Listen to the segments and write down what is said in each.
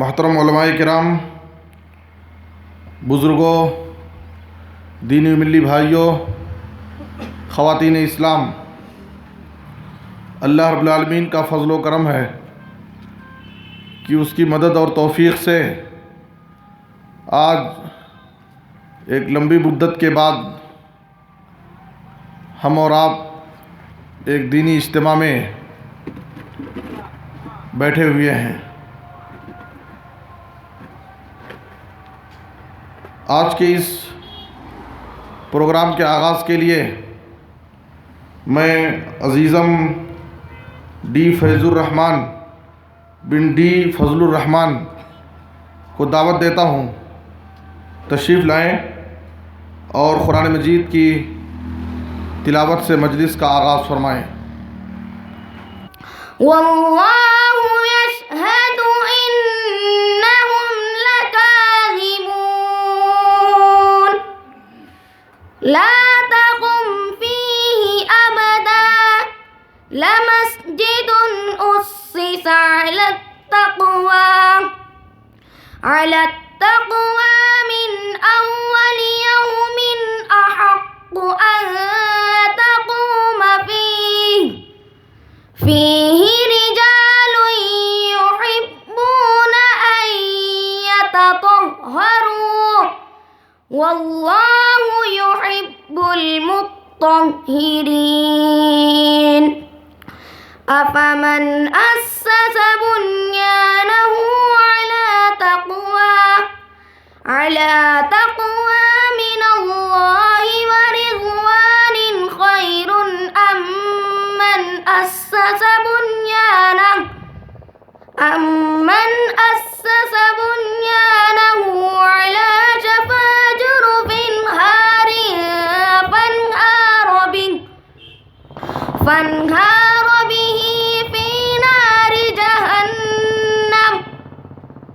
محترم علماء کرام، بزرگوں، دینی و ملی بھائیوں، خواتین اسلام، اللہ رب العالمین کا فضل و کرم ہے کہ اس کی مدد اور توفیق سے آج ایک لمبی مدت کے بعد ہم اور آپ ایک دینی اجتماع میں بیٹھے ہوئے ہیں۔ آج کے اس پروگرام کے آغاز کے لیے میں عزیزم ڈی فیض الرحمن بن ڈی فضل الرحمن کو دعوت دیتا ہوں، تشریف لائیں اور قرآن مجید کی تلاوت سے مجلس کا آغاز فرمائیں۔ واللہ یشہد انہم لکاذبون لا تقم فیہ ابدا لمسجد اسس علی التقوی من اول یوم احق ان تقوم فیہ رجال یحبون ان یتطہروا واللہ یحب المطہرین افمن اسس بنیانہ على تقوى من الله ورضوان خير أم من أسس بنيانه على شفا جرف هار فانهار به في نار جهنم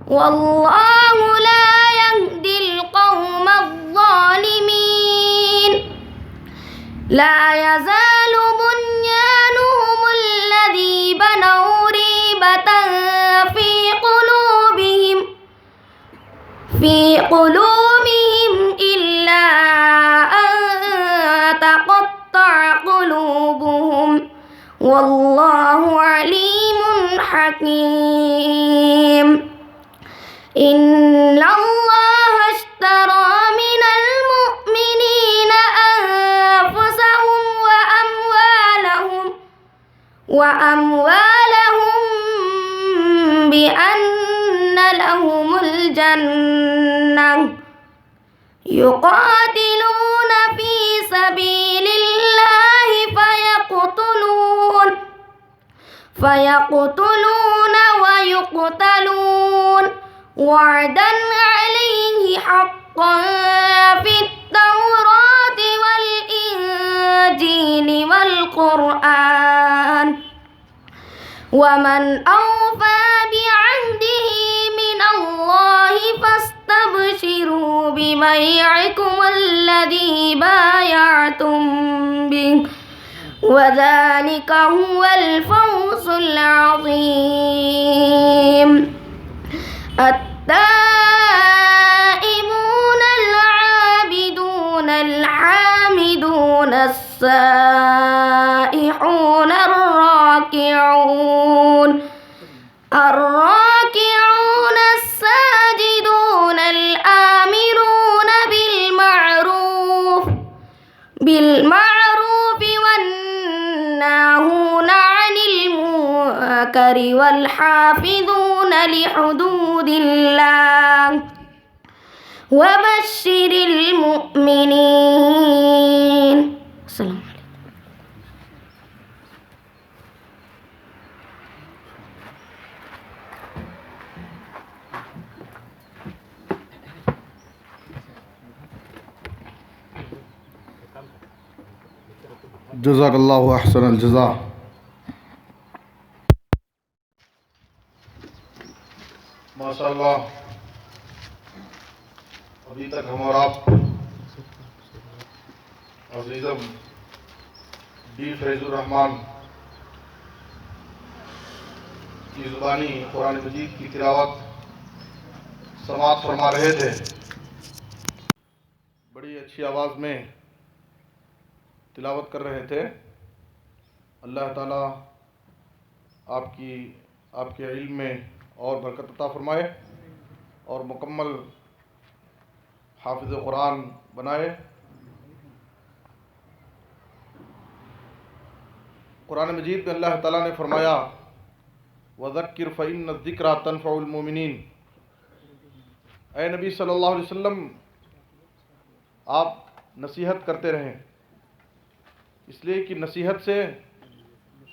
والله لا يهدي القوم الظالمين لا يزال بنيانهم الذي بنوا ريبة في قلوبهم إلا أن تقطع قلوبهم والله عليم حكيم إن الله اشترى من المؤمنين أنفسهم وأموالهم بأن لهم الجنة يقاتلون في سبيل الله فيقتلون ويقتلون وعدا عليه حقا في التوراة والإنجيل والقرآن ومن أوفى بعهده من الله فاستبشروا ببيعكم الذي بايعتم به وذلك هو الفوز العظيم التائبون العابدون الحامدون السائحون الراكعون الساجدون الآمرون بالمعروف والناهون عن المنكر والحافظون لحدود الله وبشر المؤمنين. السلام عليكم. جزاک اللہ احسن الجزا۔ ماشاء اللہ، ابھی تک ہم اور آپ عزیزم ڈی فیض الرحمن کی زبانی قرآن مجید کی تلاوت سماعت فرما رہے تھے، بڑی اچھی آواز میں تلاوت کر رہے تھے۔ اللہ تعالیٰ آپ کے علم میں اور برکت عطا فرمائے اور مکمل حافظ قرآن بنائے۔ قرآن مجید میں اللہ تعالیٰ نے فرمایا وَذَكِّرْ فَإِنَّ الذِّكْرَىٰ تَنفَعُ الْمُؤْمِنِينَ۔ اے نبی صلی اللہ علیہ وسلم، آپ نصیحت کرتے رہیں، اس لیے کہ نصیحت سے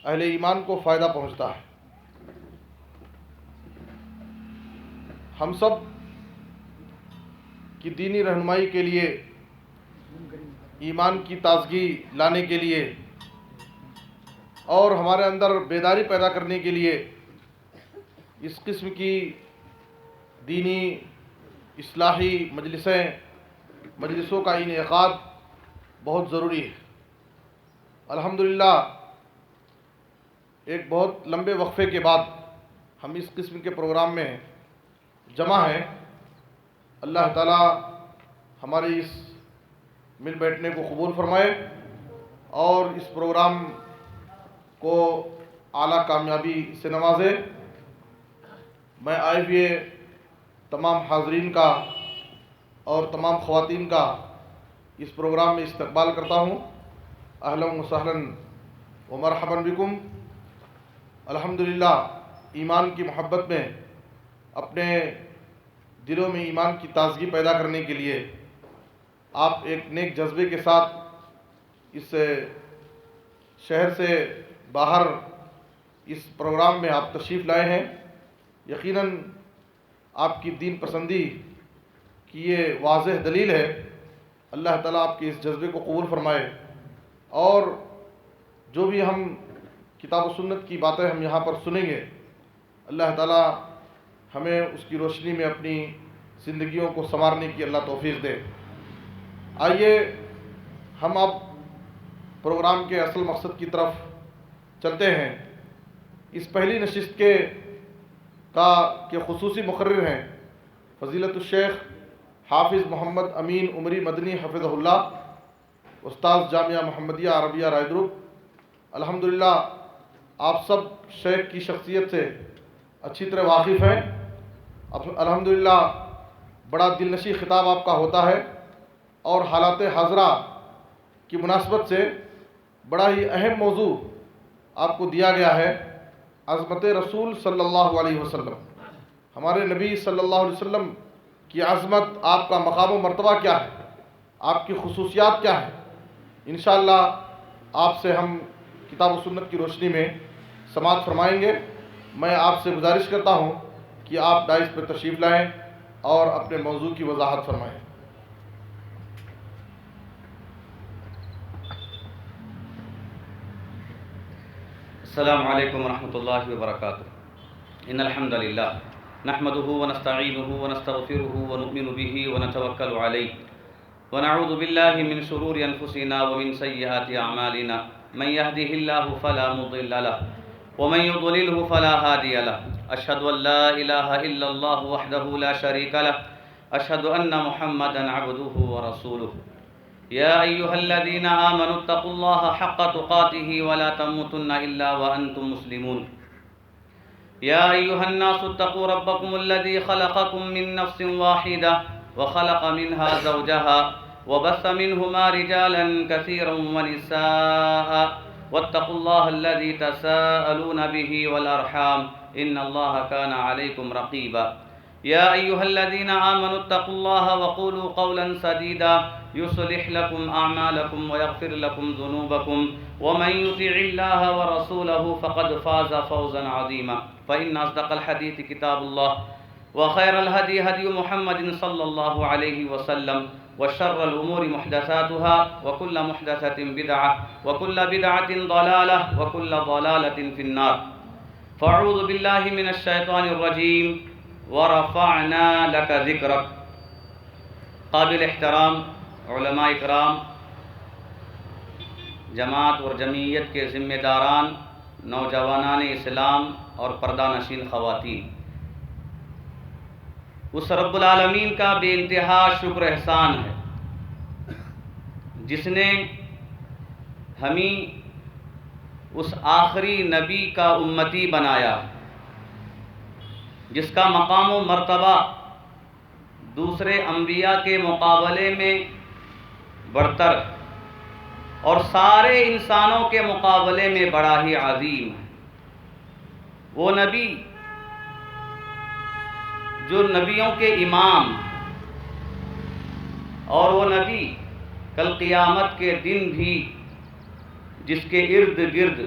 اہل ایمان کو فائدہ پہنچتا ہے۔ ہم سب کی دینی رہنمائی کے لیے، ایمان کی تازگی لانے کے لیے اور ہمارے اندر بیداری پیدا کرنے کے لیے اس قسم کی دینی اصلاحی مجلسوں کا انعقاد بہت ضروری ہے۔ الحمدللہ ایک بہت لمبے وقفے کے بعد ہم اس قسم کے پروگرام میں جمع ہیں۔ اللہ تعالیٰ ہماری اس مل بیٹھنے کو قبول فرمائے اور اس پروگرام کو اعلیٰ کامیابی سے نوازے۔ میں آئے ہوئے تمام حاضرین کا اور تمام خواتین کا اس پروگرام میں استقبال کرتا ہوں۔ اہلا و سہلا و مرحبا بکم۔ الحمدللہ ایمان کی محبت میں، اپنے دلوں میں ایمان کی تازگی پیدا کرنے کے لیے آپ ایک نیک جذبے کے ساتھ اس شہر سے باہر اس پروگرام میں آپ تشریف لائے ہیں۔ یقیناً آپ کی دین پسندی کی یہ واضح دلیل ہے۔ اللہ تعالیٰ آپ کے اس جذبے کو قبول فرمائے اور جو بھی ہم کتاب و سنت کی باتیں ہم یہاں پر سنیں گے، اللہ تعالیٰ ہمیں اس کی روشنی میں اپنی زندگیوں کو سنوارنے کی اللہ توفیق دے۔ آئیے ہم اب پروگرام کے اصل مقصد کی طرف چلتے ہیں۔ اس پہلی نشست کے خصوصی مقرر ہیں فضیلت الشیخ حافظ محمد امین عمری مدنی حفظہ اللہ، استاذ جامعہ محمدیہ عربیہ رائے گروپ۔ الحمدللہ آپ سب شیخ کی شخصیت سے اچھی طرح واقف ہیں۔ الحمدللہ بڑا دل نشیں خطاب آپ کا ہوتا ہے اور حالات حاضرہ کی مناسبت سے بڑا ہی اہم موضوع آپ کو دیا گیا ہے، عظمت رسول صلی اللہ علیہ وسلم۔ ہمارے نبی صلی اللہ علیہ وسلم کی عظمت، آپ کا مقام و مرتبہ کیا ہے، آپ کی خصوصیات کیا ہے، انشاءاللہ آپ سے ہم کتاب و سنت کی روشنی میں سماعت فرمائیں گے۔ میں آپ سے گزارش کرتا ہوں کہ آپ ڈائس پر تشریف لائیں اور اپنے موضوع کی وضاحت فرمائیں۔ السلام علیکم ورحمۃ اللہ وبرکاتہ۔ ان الحمد للہ نحمده ونستعینه ونستغفره ونؤمن به ونتوکل علیہ ونعوذ باللہ من شرور انفسنا ومن سیئات اعمالنا، من يهده الله فلا مضل له ومن يضلله فلا هادي له، اشهد ان لا اله الا الله وحده لا شريك له، اشهد ان محمدا عبده ورسوله۔ يا أيها الذين آمنوا اتقوا الله حق تقاته ولا تموتن إلا وأنتم مسلمون۔ يا أيها الناس اتقوا ربكم الذي خلقكم من نفس واحدة وخلق منها زوجها وبث منهما رجالا كثيرا ونساء واتقوا الله الذي تساءلون به والأرحام إن الله كان عليكم رقيبا۔ يا أيها الذين آمنوا اتقوا الله وقولوا قولا سديدا يصلح لكم أعمالكم ويغفر لكم ذنوبكم ومن يطع الله ورسوله فقد فاز فوزا عظيما، فإن أصدق الحديث كتاب الله وخير الهدي هدي محمد صلى الله عليه وسلم وشر الأمور محدثاتها وكل محدثة بدعة وكل بدعة ضلالة وكل ضلالة في النار۔ فأعوذ بالله من الشيطان الرجيم ورفعنا لك ذکرک۔ قابل احترام علماء اکرام، جماعت اور جمعیت کے ذمہ داران، نوجوانان اسلام اور پردہ نشین خواتین، اس رب العالمین کا بے انتہا شکر احسان ہے جس نے ہمیں اس آخری نبی کا امتی بنایا، جس کا مقام و مرتبہ دوسرے انبیاء کے مقابلے میں برتر اور سارے انسانوں کے مقابلے میں بڑا ہی عظیم ہے۔ وہ نبی جو نبیوں کے امام، اور وہ نبی کل قیامت کے دن بھی جس کے ارد گرد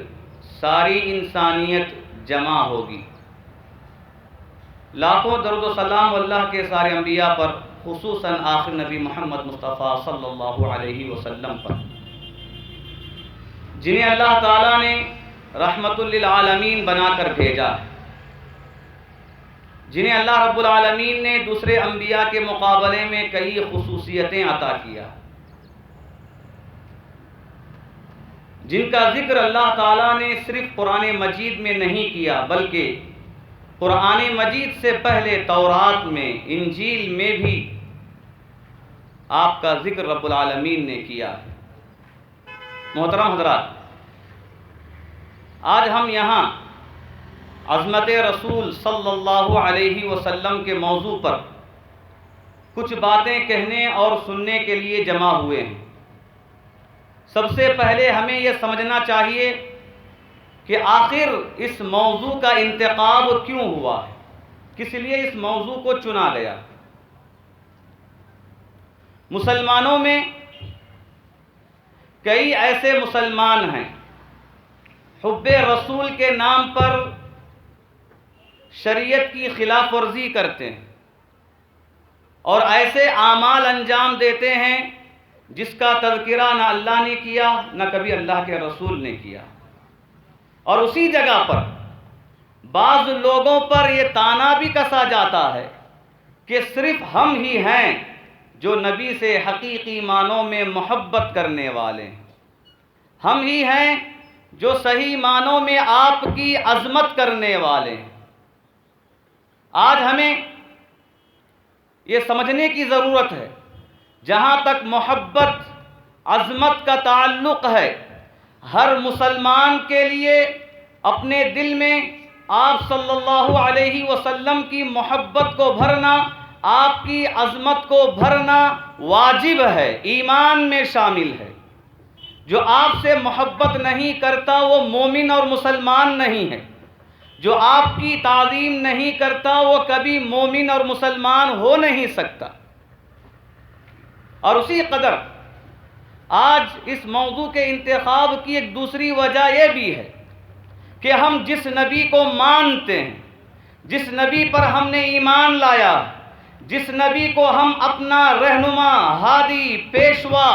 ساری انسانیت جمع ہوگی۔ لاکھوں درود و سلام اللہ کے سارے انبیاء پر، خصوصاً آخر نبی محمد مصطفیٰ صلی اللہ علیہ وسلم پر، جنہیں اللہ تعالیٰ نے رحمت للعالمین بنا کر بھیجا، جنہیں اللہ رب العالمین نے دوسرے انبیاء کے مقابلے میں کئی خصوصیتیں عطا کیا، جن کا ذکر اللہ تعالیٰ نے صرف قرآن مجید میں نہیں کیا، بلکہ قرآن مجید سے پہلے تورات میں، انجیل میں بھی آپ کا ذکر رب العالمین نے کیا ہے۔ محترم حضرات، آج ہم یہاں عظمت رسول صلی اللہ علیہ وسلم کے موضوع پر کچھ باتیں کہنے اور سننے کے لیے جمع ہوئے ہیں۔ سب سے پہلے ہمیں یہ سمجھنا چاہیے کہ آخر اس موضوع کا انتخاب کیوں ہوا ہے، کس لیے اس موضوع کو چنا گیا۔ مسلمانوں میں کئی ایسے مسلمان ہیں حب رسول کے نام پر شریعت کی خلاف ورزی کرتے ہیں اور ایسے اعمال انجام دیتے ہیں جس کا تذکرہ نہ اللہ نے کیا، نہ کبھی اللہ کے رسول نے کیا، اور اسی جگہ پر بعض لوگوں پر یہ طعنہ بھی کسا جاتا ہے کہ صرف ہم ہی ہیں جو نبی سے حقیقی معنوں میں محبت کرنے والے ہیں، ہم ہی ہیں جو صحیح معنوں میں آپ کی عظمت کرنے والے ہیں۔ آج ہمیں یہ سمجھنے کی ضرورت ہے، جہاں تک محبت عظمت کا تعلق ہے، ہر مسلمان کے لیے اپنے دل میں آپ صلی اللہ علیہ وسلم کی محبت کو بھرنا، آپ کی عظمت کو بھرنا واجب ہے، ایمان میں شامل ہے۔ جو آپ سے محبت نہیں کرتا وہ مومن اور مسلمان نہیں ہے، جو آپ کی تعظیم نہیں کرتا وہ کبھی مومن اور مسلمان ہو نہیں سکتا۔ اور اسی قدر آج اس موضوع کے انتخاب کی ایک دوسری وجہ یہ بھی ہے کہ ہم جس نبی کو مانتے ہیں، جس نبی پر ہم نے ایمان لایا، جس نبی کو ہم اپنا رہنما، ہادی، پیشوا،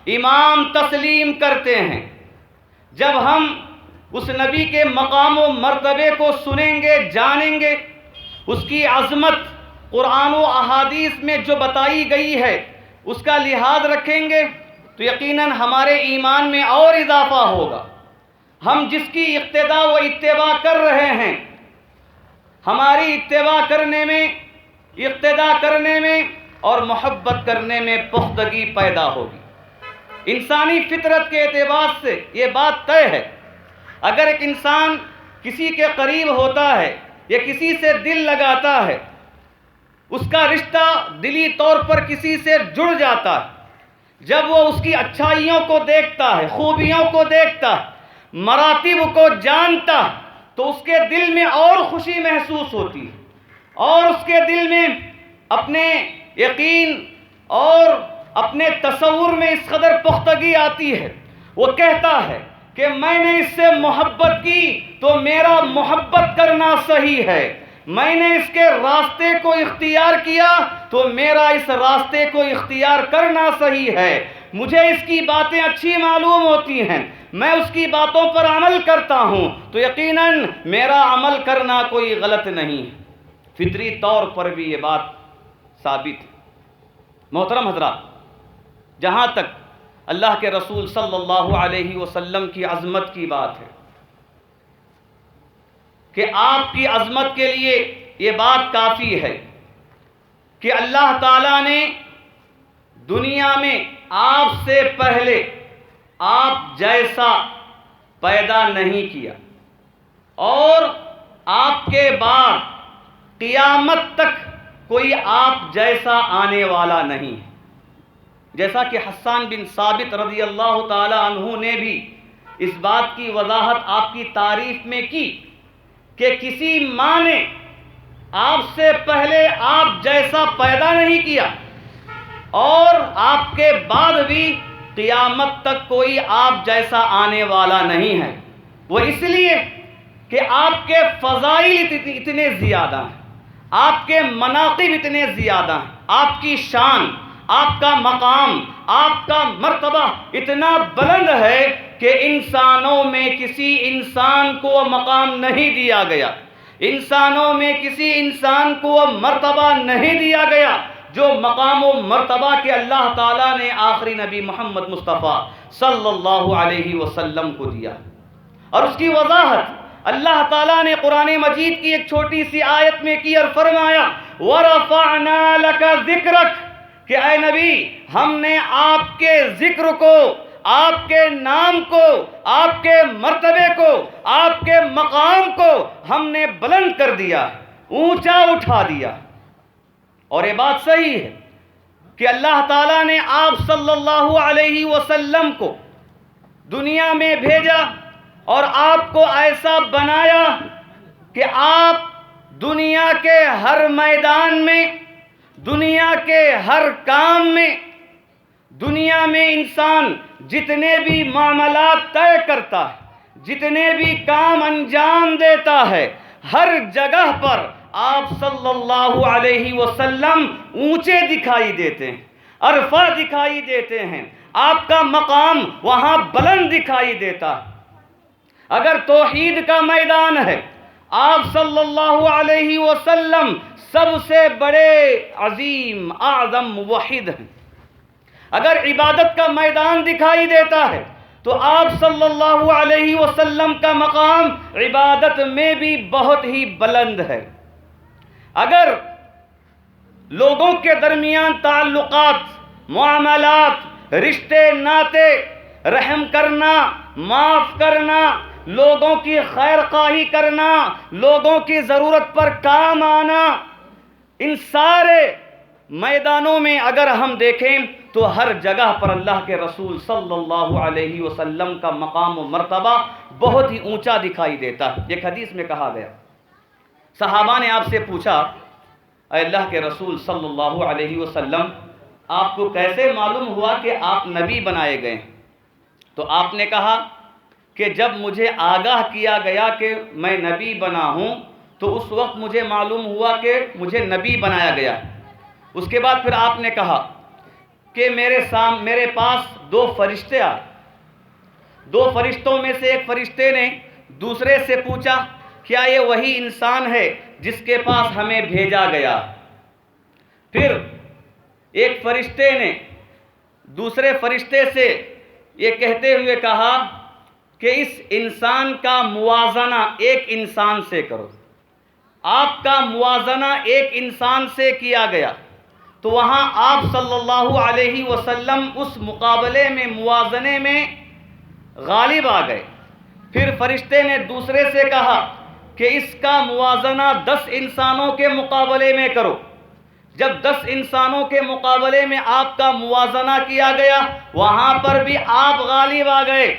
امام تسلیم کرتے ہیں، جب ہم اس نبی کے مقام و مرتبے کو سنیں گے، جانیں گے، اس کی عظمت قرآن و احادیث میں جو بتائی گئی ہے اس کا لحاظ رکھیں گے، تو یقیناً ہمارے ایمان میں اور اضافہ ہوگا۔ ہم جس کی اقتداء و اتباع کر رہے ہیں، ہماری اقتداء کرنے میں اور محبت کرنے میں پختگی پیدا ہوگی۔ انسانی فطرت کے اعتبار سے یہ بات طے ہے، اگر ایک انسان کسی کے قریب ہوتا ہے یا کسی سے دل لگاتا ہے، اس کا رشتہ دلی طور پر کسی سے جڑ جاتا ہے، جب وہ اس کی اچھائیوں کو دیکھتا ہے، خوبیوں کو دیکھتا ہے، مراتب کو جانتا ہے، تو اس کے دل میں اور خوشی محسوس ہوتی ہے، اور اس کے دل میں اپنے یقین اور اپنے تصور میں اس قدر پختگی آتی ہے، وہ کہتا ہے کہ میں نے اس سے محبت کی تو میرا محبت کرنا صحیح ہے، میں نے اس کے راستے کو اختیار کیا تو میرا اس راستے کو اختیار کرنا صحیح ہے، مجھے اس کی باتیں اچھی معلوم ہوتی ہیں، میں اس کی باتوں پر عمل کرتا ہوں تو یقیناً میرا عمل کرنا کوئی غلط نہیں ہے۔ فطری طور پر بھی یہ بات ثابت ہے۔ محترم حضرات، جہاں تک اللہ کے رسول صلی اللہ علیہ وسلم کی عظمت کی بات ہے کہ آپ کی عظمت کے لیے یہ بات کافی ہے کہ اللہ تعالیٰ نے دنیا میں آپ سے پہلے آپ جیسا پیدا نہیں کیا، اور آپ کے بعد قیامت تک کوئی آپ جیسا آنے والا نہیں ہے۔ جیسا کہ حسان بن ثابت رضی اللہ تعالی عنہ نے بھی اس بات کی وضاحت آپ کی تعریف میں کی کہ کسی ماں نے آپ سے پہلے آپ جیسا پیدا نہیں کیا، اور آپ کے بعد بھی قیامت تک کوئی آپ جیسا آنے والا نہیں ہے۔ وہ اس لیے کہ آپ کے فضائل اتنے زیادہ ہیں، آپ کے مناقب اتنے زیادہ ہیں، آپ کی شان، آپ کا مقام، آپ کا مرتبہ اتنا بلند ہے کہ انسانوں میں کسی انسان کو وہ مقام نہیں دیا گیا، انسانوں میں کسی انسان کو وہ مرتبہ نہیں دیا گیا جو مقام و مرتبہ کے اللہ تعالیٰ نے آخری نبی محمد مصطفیٰ صلی اللہ علیہ وسلم کو دیا۔ اور اس کی وضاحت اللہ تعالیٰ نے قرآن مجید کی ایک چھوٹی سی آیت میں کی اور فرمایا وَرَفَعْنَا لَكَ ذِكْرَكَ، کہ اے نبی ہم نے آپ کے ذکر کو، آپ کے نام کو، آپ کے مرتبے کو، آپ کے مقام کو ہم نے بلند کر دیا، اونچا اٹھا دیا۔ اور یہ بات صحیح ہے کہ اللہ تعالیٰ نے آپ صلی اللہ علیہ وسلم کو دنیا میں بھیجا اور آپ کو ایسا بنایا کہ آپ دنیا کے ہر میدان میں، دنیا کے ہر کام میں، دنیا میں انسان جتنے بھی معاملات طے کرتا ہے، جتنے بھی کام انجام دیتا ہے، ہر جگہ پر آپ صلی اللہ علیہ وسلم اونچے دکھائی دیتے ہیں، عرفہ دکھائی دیتے ہیں، آپ کا مقام وہاں بلند دکھائی دیتا ہے۔ اگر توحید کا میدان ہے، آپ صلی اللہ علیہ وسلم سب سے بڑے عظیم اعظم موحد ہیں۔ اگر عبادت کا میدان دکھائی دیتا ہے تو آپ صلی اللہ علیہ وسلم کا مقام عبادت میں بھی بہت ہی بلند ہے۔ اگر لوگوں کے درمیان تعلقات، معاملات، رشتے ناتے، رحم کرنا، معاف کرنا، لوگوں کی خیر خواہی کرنا، لوگوں کی ضرورت پر کام آنا، ان سارے میدانوں میں اگر ہم دیکھیں تو ہر جگہ پر اللہ کے رسول صلی اللہ علیہ وسلم کا مقام و مرتبہ بہت ہی اونچا دکھائی دیتا ہے۔ ایک حدیث میں کہا گیا، صحابہ نے آپ سے پوچھا اے اللہ کے رسول صلی اللہ علیہ وسلم آپ کو کیسے معلوم ہوا کہ آپ نبی بنائے گئے؟ تو آپ نے کہا کہ جب مجھے آگاہ کیا گیا کہ میں نبی بنا ہوں تو اس وقت مجھے معلوم ہوا کہ مجھے نبی بنایا گیا۔ اس کے بعد پھر آپ نے کہا کہ میرے پاس دو فرشتے آئے، دو فرشتوں میں سے ایک فرشتے نے دوسرے سے پوچھا کیا یہ وہی انسان ہے جس کے پاس ہمیں بھیجا گیا؟ پھر ایک فرشتے نے دوسرے فرشتے سے یہ کہتے ہوئے کہا کہ اس انسان کا موازنہ ایک انسان سے کرو۔ آپ کا موازنہ ایک انسان سے کیا گیا تو وہاں آپ صلی اللہ علیہ وسلم اس مقابلے میں، موازنے میں غالب آ گئے۔ پھر فرشتے نے دوسرے سے کہا کہ اس کا موازنہ 10 انسانوں کے مقابلے میں کرو۔ جب 10 انسانوں کے مقابلے میں آپ کا موازنہ کیا گیا وہاں پر بھی آپ غالب آ گئے۔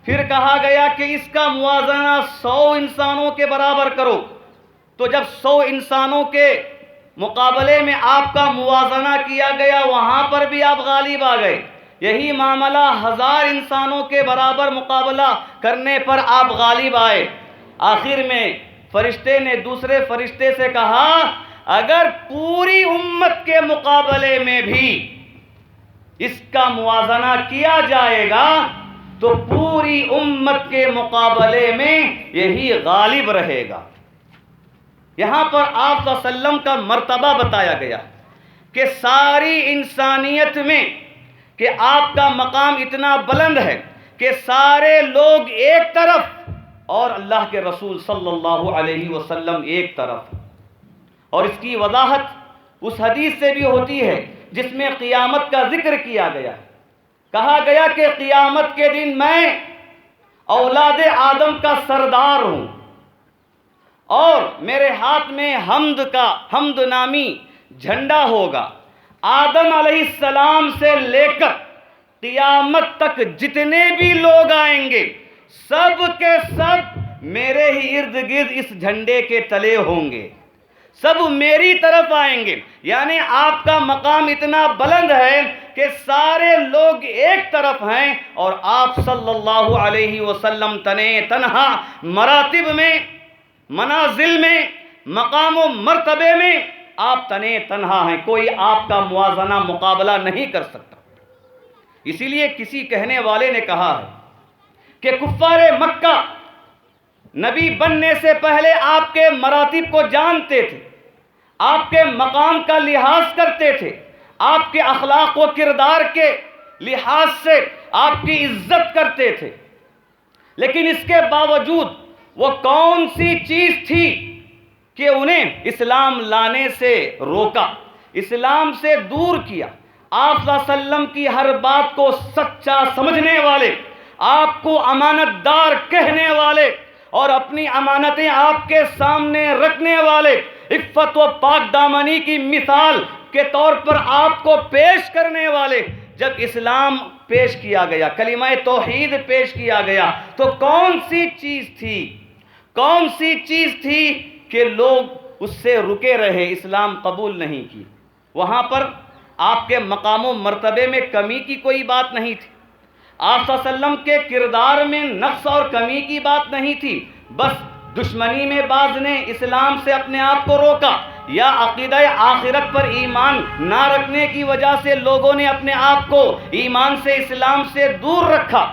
پھر کہا گیا کہ اس کا موازنہ 100 انسانوں کے برابر کرو۔ تو جب 100 انسانوں کے مقابلے میں آپ کا موازنہ کیا گیا وہاں پر بھی آپ غالب آ گئے۔ یہی معاملہ 1000 انسانوں کے برابر مقابلہ کرنے پر آپ غالب آئے۔ آخر میں فرشتے نے دوسرے فرشتے سے کہا اگر پوری امت کے مقابلے میں بھی اس کا موازنہ کیا جائے گا تو پوری امت کے مقابلے میں یہی غالب رہے گا۔ یہاں پر آپ صلی اللہ علیہ وسلم کا مرتبہ بتایا گیا کہ ساری انسانیت میں کہ آپ کا مقام اتنا بلند ہے کہ سارے لوگ ایک طرف اور اللہ کے رسول صلی اللہ علیہ وسلم ایک طرف۔ اور اس کی وضاحت اس حدیث سے بھی ہوتی ہے جس میں قیامت کا ذکر کیا گیا، کہا گیا کہ قیامت کے دن میں اولاد آدم کا سردار ہوں اور میرے ہاتھ میں حمد نامی جھنڈا ہوگا۔ آدم علیہ السلام سے لے کر قیامت تک جتنے بھی لوگ آئیں گے سب کے سب میرے ہی ارد گرد اس جھنڈے کے تلے ہوں گے، سب میری طرف آئیں گے۔ یعنی آپ کا مقام اتنا بلند ہے کہ سارے لوگ ایک طرف ہیں اور آپ صلی اللہ علیہ وسلم تنہا مراتب میں، منازل میں، مقام و مرتبے میں آپ تنہا ہیں، کوئی آپ کا موازنہ مقابلہ نہیں کر سکتا۔ اسی لیے کسی کہنے والے نے کہا ہے کہ کفار مکہ نبی بننے سے پہلے آپ کے مراتب کو جانتے تھے، آپ کے مقام کا لحاظ کرتے تھے، آپ کے اخلاق و کردار کے لحاظ سے آپ کی عزت کرتے تھے، لیکن اس کے باوجود وہ کون سی چیز تھی کہ انہیں اسلام لانے سے روکا، اسلام سے دور کیا؟ آپ صلی اللہ علیہ وسلم کی ہر بات کو سچا سمجھنے والے، آپ کو امانت دار کہنے والے اور اپنی امانتیں آپ کے سامنے رکھنے والے، عفت و پاک دامنی کی مثال کے طور پر آپ کو پیش کرنے والے، جب اسلام پیش کیا گیا، کلمہ توحید پیش کیا گیا، تو کون سی چیز تھی کہ لوگ اس سے رکے رہے، اسلام قبول نہیں کی؟ وہاں پر آپ کے مقام و مرتبے میں کمی کی کوئی بات نہیں تھی، آپ صلی اللہ علیہ وسلم کے کردار میں نقص اور کمی کی بات نہیں تھی، بس دشمنی میں بعض نے اسلام سے اپنے آپ کو روکا یا عقیدہ آخرت پر ایمان نہ رکھنے کی وجہ سے لوگوں نے اپنے آپ کو ایمان سے، اسلام سے دور رکھا۔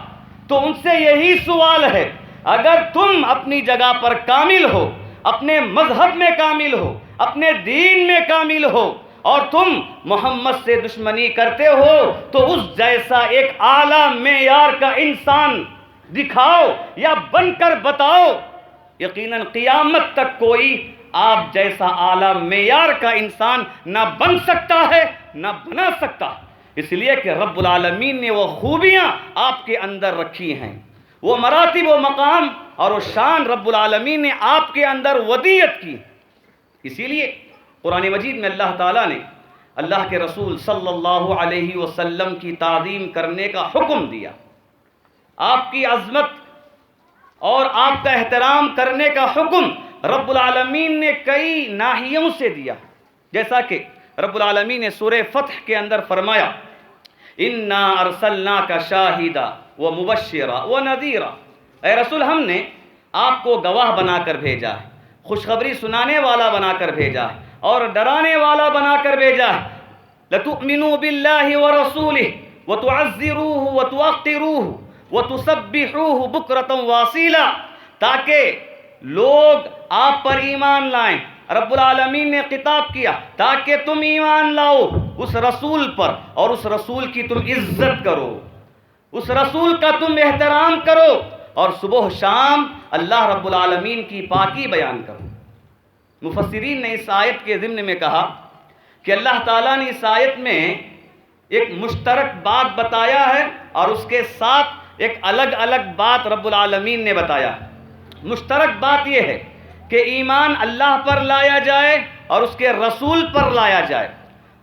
تو ان سے یہی سوال ہے، اگر تم اپنی جگہ پر کامل ہو، اپنے مذہب میں کامل ہو، اپنے دین میں کامل ہو، اور تم محمد سے دشمنی کرتے ہو، تو اس جیسا ایک اعلیٰ معیار کا انسان دکھاؤ یا بن کر بتاؤ۔ یقیناً قیامت تک کوئی آپ جیسا اعلیٰ معیار کا انسان نہ بن سکتا ہے، نہ بنا سکتا، اس لیے کہ رب العالمین نے وہ خوبیاں آپ کے اندر رکھی ہیں، وہ مراتب و مقام اور وہ شان رب العالمین نے آپ کے اندر ودیت کی۔ اسی لیے قرآن مجید میں اللہ تعالیٰ نے اللہ کے رسول صلی اللہ علیہ وسلم کی تعظیم کرنے کا حکم دیا، آپ کی عظمت اور آپ کا احترام کرنے کا حکم رب العالمین نے کئی ناحیوں سے دیا، جیسا کہ رب العالمین نے سورہ فتح کے اندر فرمایا، اِنَّا أَرْسَلْنَاكَ شَاهِدًا وَمُبَشِّرًا وَنَذِيرًا، اے رسول ہم نے آپ کو گواہ بنا کر بھیجا ہے، خوشخبری سنانے والا بنا کر بھیجا ہے اور ڈرانے والا بنا کر بھیجا ہے۔ لَتُؤْمِنُوا بِاللَّهِ وَرَسُولِهِ وَتُعَزِّرُوهُ وَتُوَقِّرُوهُ وَتُسَبِّحُوهُ بُكْرَةً وَأَصِيلًا، تاکہ لوگ آپ پر ایمان لائیں۔ رب العالمین نے خطاب کیا تاکہ تم ایمان لاؤ اس رسول پر اور اس رسول کی تم عزت کرو، اس رسول کا تم احترام کرو اور صبح و شام اللہ رب العالمین کی پاکی بیان کرو۔ مفسرین نے اس آیت کے ضمن میں کہا کہ اللہ تعالیٰ نے اس آیت میں ایک مشترک بات بتایا ہے اور اس کے ساتھ ایک الگ الگ بات رب العالمین نے بتایا۔ مشترک بات یہ ہے کہ ایمان اللہ پر لایا جائے اور اس کے رسول پر لایا جائے،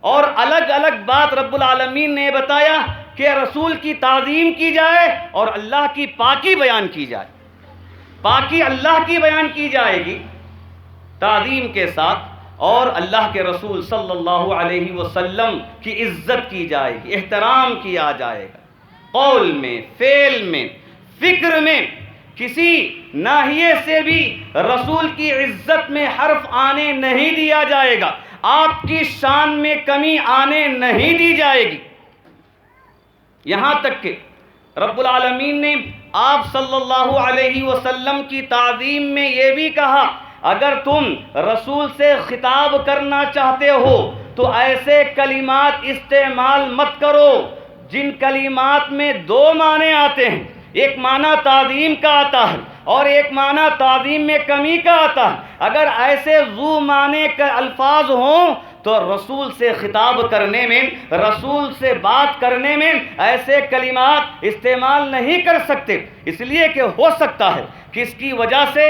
اور الگ الگ بات رب العالمین نے بتایا کہ رسول کی تعظیم کی جائے اور اللہ کی پاکی بیان کی جائے۔ پاکی اللہ کی بیان کی جائے گی تعظیم کے ساتھ، اور اللہ کے رسول صلی اللہ علیہ وسلم کی عزت کی جائے گی، احترام کیا جائے گا، قول میں، فعل میں، فکر میں کسی ناحیے سے بھی رسول کی عزت میں حرف آنے نہیں دیا جائے گا، آپ کی شان میں کمی آنے نہیں دی جائے گی۔ یہاں تک کہ رب العالمین نے آپ صلی اللہ علیہ وسلم کی تعظیم میں یہ بھی کہا، اگر تم رسول سے خطاب کرنا چاہتے ہو تو ایسے کلمات استعمال مت کرو جن کلمات میں دو معنی آتے ہیں، ایک معنی تعظیم کا آتا ہے اور ایک معنی تعظیم میں کمی کا آتا ہے۔ اگر ایسے ذو معنی کے الفاظ ہوں تو رسول سے خطاب کرنے میں، رسول سے بات کرنے میں ایسے کلمات استعمال نہیں کر سکتے، اس لیے کہ ہو سکتا ہے کہ اس کی وجہ سے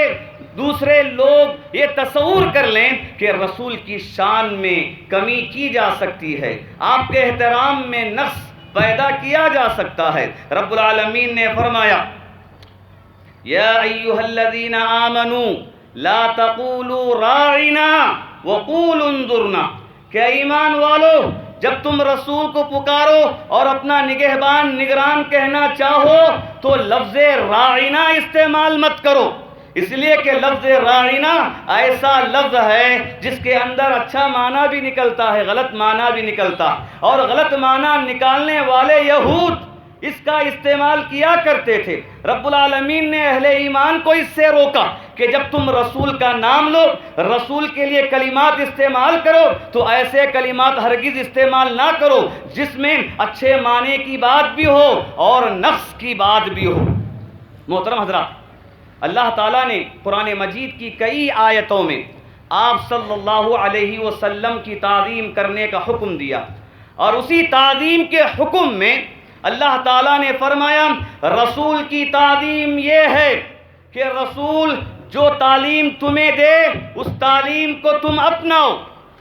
دوسرے لوگ یہ تصور کر لیں کہ رسول کی شان میں کمی کی جا سکتی ہے، آپ کے احترام میں نقص پیدا کیا جا سکتا ہے۔ رب العالمین نے فرمایا یا ایھا الذین آمنوا لا تقولوا راعنا وقولوا انظرنا، کہ ایمان والو جب تم رسول کو پکارو اور اپنا نگہبان نگران کہنا چاہو تو لفظ راعنا استعمال مت کرو، اس لیے کہ لفظ راعنا ایسا لفظ ہے جس کے اندر اچھا معنی بھی نکلتا ہے، غلط معنی بھی نکلتا، اور غلط معنی نکالنے والے یہود اس کا استعمال کیا کرتے تھے۔ رب العالمین نے اہل ایمان کو اس سے روکا کہ جب تم رسول کا نام لو، رسول کے لیے کلمات استعمال کرو تو ایسے کلمات ہرگز استعمال نہ کرو جس میں اچھے معنی کی بات بھی ہو اور نقص کی بات بھی ہو۔ محترم حضرات، اللہ تعالیٰ نے قرآن مجید کی کئی آیتوں میں آپ صلی اللہ علیہ وسلم کی تعظیم کرنے کا حکم دیا، اور اسی تعظیم کے حکم میں اللہ تعالیٰ نے فرمایا رسول کی تعظیم یہ ہے کہ رسول جو تعلیم تمہیں دے اس تعلیم کو تم اپناؤ،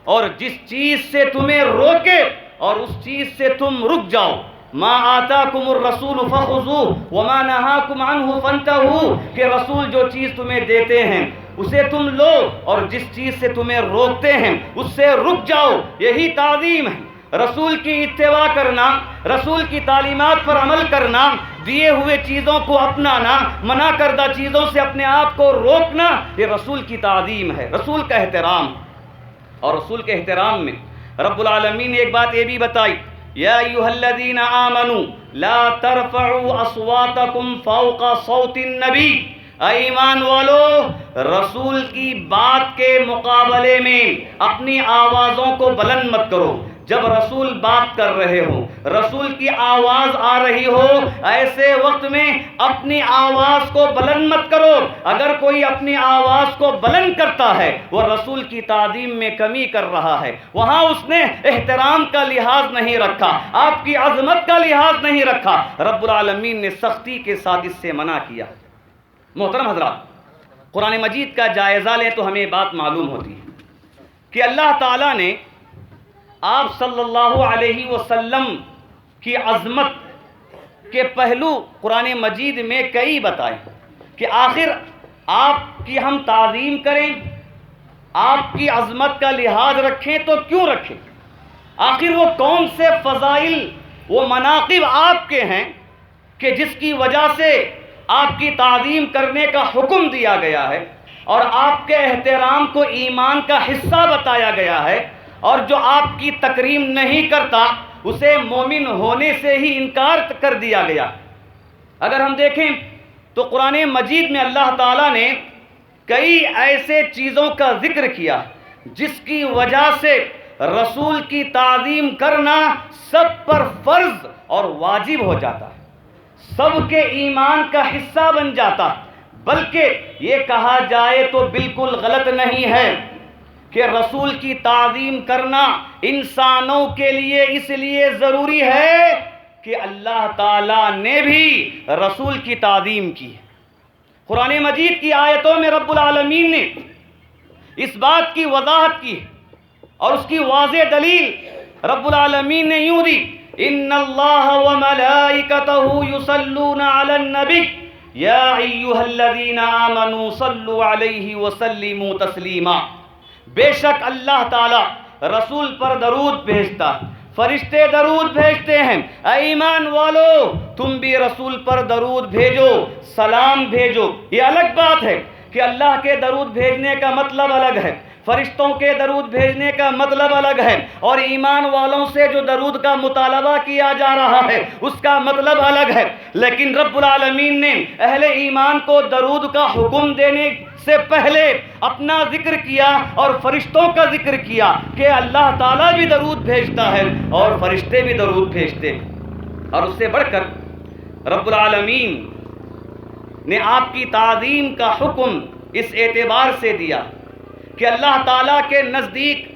اور جس چیز سے تمہیں روکے اور اس چیز سے تم رک جاؤ۔ ما آتاکم الرسول فخذوہ وما نہاکم عنہ فانتہوا، کہ رسول جو چیز تمہیں دیتے ہیں اسے تم لو اور جس چیز سے تمہیں روکتے ہیں اس سے رک جاؤ، یہی تعظیم ہے۔ رسول کی اتباع کرنا، رسول کی تعلیمات پر عمل کرنا، دیے ہوئے چیزوں کو اپنانا، منع کردہ چیزوں سے اپنے آپ کو روکنا، یہ رسول کی تعظیم ہے، رسول کا احترام۔ اور رسول کے احترام میں رب العالمین نے ایک بات یہ بھی بتائی یا ایھا الذین آمنوا لا ترفعوا اصواتکم فوق صوت النبی، اے ایمان والو رسول کی بات کے مقابلے میں اپنی آوازوں کو بلند مت کرو۔ جب رسول بات کر رہے ہو، رسول کی آواز آ رہی ہو، ایسے وقت میں اپنی آواز کو بلند مت کرو۔ اگر کوئی اپنی آواز کو بلند کرتا ہے وہ رسول کی تعظیم میں کمی کر رہا ہے، وہاں اس نے احترام کا لحاظ نہیں رکھا، آپ کی عظمت کا لحاظ نہیں رکھا۔ رب العالمین نے سختی کے ساتھ اس سے منع کیا۔ محترم حضرات، قرآن مجید کا جائزہ لیں تو ہمیں بات معلوم ہوتی ہے کہ اللہ تعالیٰ نے آپ صلی اللہ علیہ وسلم کی عظمت کے پہلو قرآن مجید میں کئی بتائے کہ آخر آپ کی ہم تعظیم کریں، آپ کی عظمت کا لحاظ رکھیں تو کیوں رکھیں؟ آخر وہ کون سے فضائل، وہ مناقب آپ کے ہیں کہ جس کی وجہ سے آپ کی تعظیم کرنے کا حکم دیا گیا ہے اور آپ کے احترام کو ایمان کا حصہ بتایا گیا ہے، اور جو آپ کی تکریم نہیں کرتا اسے مومن ہونے سے ہی انکار کر دیا گیا۔ اگر ہم دیکھیں تو قرآن مجید میں اللہ تعالیٰ نے کئی ایسے چیزوں کا ذکر کیا جس کی وجہ سے رسول کی تعظیم کرنا سب پر فرض اور واجب ہو جاتا ہے، سب کے ایمان کا حصہ بن جاتا ہے۔ بلکہ یہ کہا جائے تو بالکل غلط نہیں ہے کہ رسول کی تعظیم کرنا انسانوں کے لیے اس لیے ضروری ہے کہ اللہ تعالیٰ نے بھی رسول کی تعظیم کی۔ قرآن مجید کی آیتوں میں رب العالمین نے اس بات کی وضاحت کی اور اس کی واضح دلیل رب العالمین نے یوں دی ان اللہ وملائکتہ یصلون علی النبی یا ایھا الذین آمنوا صلوا علیہ وسلموا تسلیما، بے شک اللہ تعالیٰ رسول پر درود بھیجتا، فرشتے درود بھیجتے ہیں، اے ایمان والو تم بھی رسول پر درود بھیجو، سلام بھیجو۔ یہ الگ بات ہے کہ اللہ کے درود بھیجنے کا مطلب الگ ہے، فرشتوں کے درود بھیجنے کا مطلب الگ ہے، اور ایمان والوں سے جو درود کا مطالبہ کیا جا رہا ہے اس کا مطلب الگ ہے۔ لیکن رب العالمین نے اہل ایمان کو درود کا حکم دینے سے پہلے اپنا ذکر کیا اور فرشتوں کا ذکر کیا کہ اللہ تعالیٰ بھی درود بھیجتا ہے اور فرشتے بھی درود بھیجتے ہیں۔ اور اس سے بڑھ کر رب العالمین نے آپ کی تعظیم کا حکم اس اعتبار سے دیا کہ اللہ تعالیٰ کے نزدیک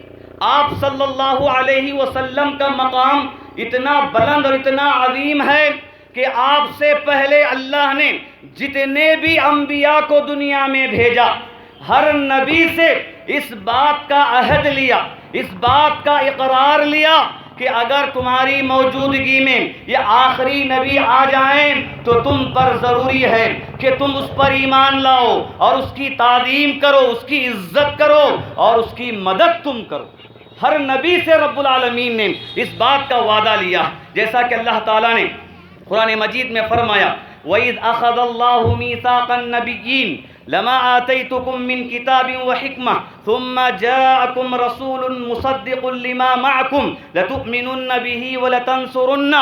آپ صلی اللہ علیہ وسلم کا مقام اتنا بلند اور اتنا عظیم ہے کہ آپ سے پہلے اللہ نے جتنے بھی انبیاء کو دنیا میں بھیجا، ہر نبی سے اس بات کا عہد لیا، اس بات کا اقرار لیا کہ اگر تمہاری موجودگی میں یہ آخری نبی آ جائیں تو تم پر ضروری ہے کہ تم اس پر ایمان لاؤ اور اس کی تعظیم کرو، اس کی عزت کرو اور اس کی مدد تم کرو۔ ہر نبی سے رب العالمین نے اس بات کا وعدہ لیا، جیسا کہ اللہ تعالیٰ نے قرآن مجید میں فرمایا وَإِذْ أَخَذَ اللَّهُ مِيثَاقَ النَّبِيِّينَ لَمَا آتَيْتُكُم مِّن كِتَابٍ وَحِكْمَةٍ ثُمَّ جَاءَكُمْ رَسُولٌ مُصَدِّقٌ لِّمَا مَعَكُمْ لَتُؤْمِنُنَّ بِهِ وَلَتَنصُرُنَّهُ